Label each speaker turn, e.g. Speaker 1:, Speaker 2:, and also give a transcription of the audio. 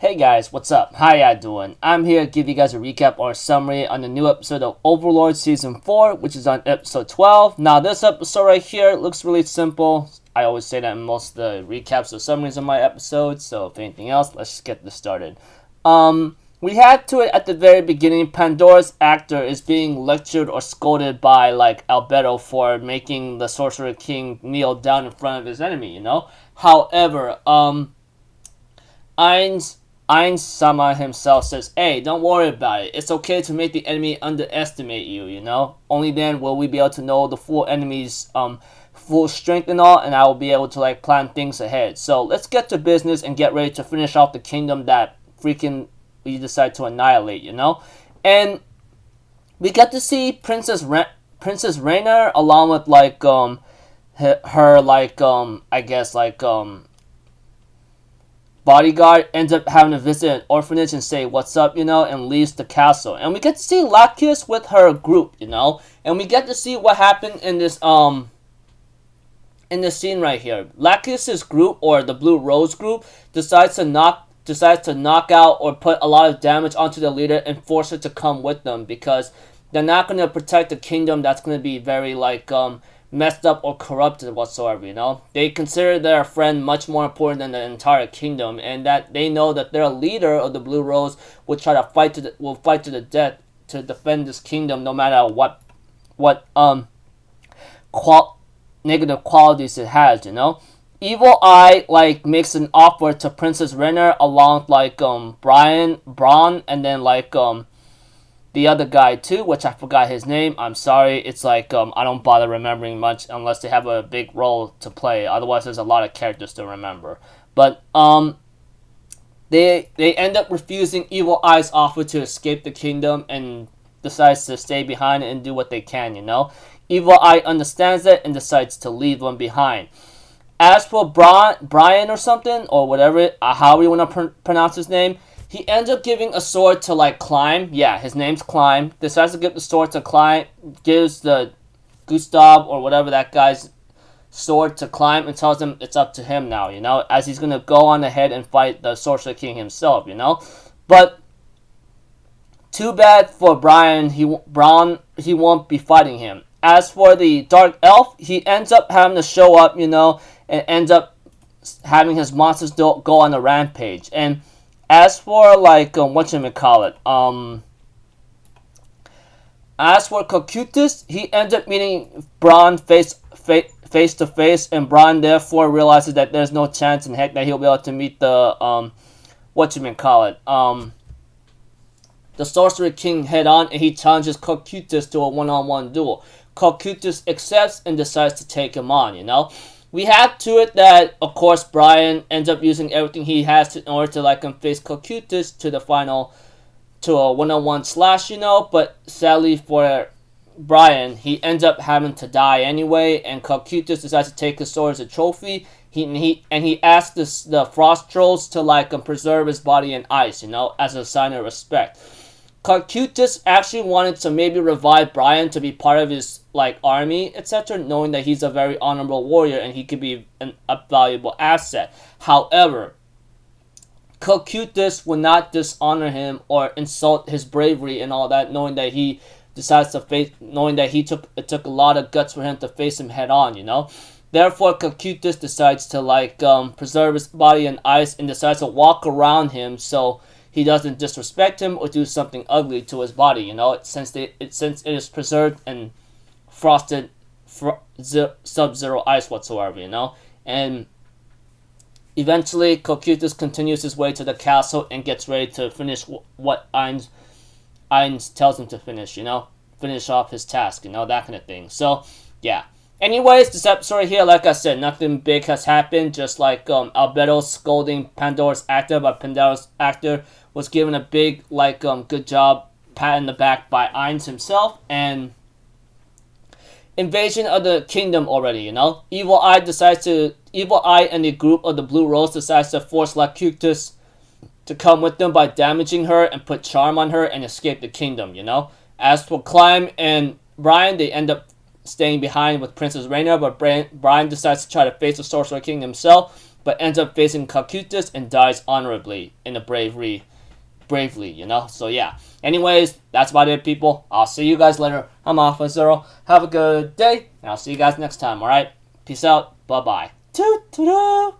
Speaker 1: Hey guys, what's up? How ya doing? I'm here to give you guys a recap or a summary on the new episode of Overlord Season 4, which is on episode 12. Now, this episode right here looks really simple. I always say that in most of the recaps or summaries of my episodes, so if anything else, let's just get this started. We had to it at the very beginning. Pandora's actor is being lectured or scolded by, Albedo for making the Sorcerer King kneel down in front of his enemy. However, Ainsama himself says, hey, don't worry about it. It's okay to make the enemy underestimate you. Only then will we be able to know the full enemy's full strength and all, and I will be able to plan things ahead. So let's get to business and get ready to finish off the kingdom that freaking we decide to annihilate. And we get to see Princess Rainer along with bodyguard ends up having to visit an orphanage and say what's up, and leaves the castle. And we get to see Lakius with her group, and we get to see what happened in this scene right here. Lakius's group, or the Blue Rose group, decides to knock out or put a lot of damage onto the leader and force her to come with them, because they're not going to protect the kingdom that's going to be very messed up or corrupted whatsoever. They consider their friend much more important than the entire kingdom, and that they know that their leader of the Blue Rose will try to fight to the death to defend this kingdom, no matter what negative qualities it has. Evil Eye makes an offer to Princess Renner along with Braun, and then the other guy too, which I forgot his name. I'm sorry. It's I don't bother remembering much unless they have a big role to play. Otherwise, there's a lot of characters to remember. But they end up refusing Evil Eye's offer to escape the kingdom and decides to stay behind and do what they can. Evil Eye understands it and decides to leave them behind. As for Brian or something, or whatever, however you want to pronounce his name, he ends up giving a sword to Climb. Yeah, his name's Climb. Decides to give the sword to Climb. Gives the Gustav or whatever that guy's sword to Climb and tells him it's up to him now. As he's gonna go on ahead and fight the Sorcerer King himself. But too bad for Brian. He won't be fighting him. As for the Dark Elf, he ends up having to show up. And ends up having his monsters go on a rampage. And as for as for Cocytus, he ends up meeting Braun face to face, and Braun therefore realizes that there's no chance in heck that he'll be able to meet the the Sorcerer King head on, and he challenges Cocytus to a one-on-one duel. Cocytus accepts and decides to take him on. We have to it that, of course, Brian ends up using everything he has in order to face Cocytus to a one-on-one slash, but sadly for Brian, he ends up having to die anyway, and Cocytus decides to take his sword as a trophy. He asks the Frost Trolls to preserve his body in ice, as a sign of respect. Cocytus actually wanted to maybe revive Brian to be part of his army, etc., knowing that he's a very honorable warrior and he could be a valuable asset. However, Cocytus would not dishonor him or insult his bravery and all that, knowing that he it took a lot of guts for him to face him head on. Therefore, Cocytus decides to preserve his body in ice and decides to walk around him so he doesn't disrespect him or do something ugly to his body. Since it is preserved in frosted sub-zero ice whatsoever. And eventually Cocytus continues his way to the castle and gets ready to finish what Ainz tells him to finish. Finish off his task. That kind of thing. So yeah. Anyways, this episode right here, like I said, nothing big has happened. Just Albedo scolding Pandora's actor, but Pandora's actor was given a big good job pat in the back by Ainz himself. And invasion of the kingdom already. Evil Eye and the group of the Blue Rose decides to force Lacutus to come with them by damaging her and put charm on her and escape the kingdom. As for Climb and Brian, they end up staying behind with Princess Rainer, but Brian decides to try to face the Sorcerer King himself. but ends up facing Calcutus and dies honorably in a bravely, you know? So yeah. Anyways, that's about it, people. I'll see you guys later. I'm Alpha Zero. Have a good day, and I'll see you guys next time, alright? Peace out. Bye-bye. Toot-toot-toot.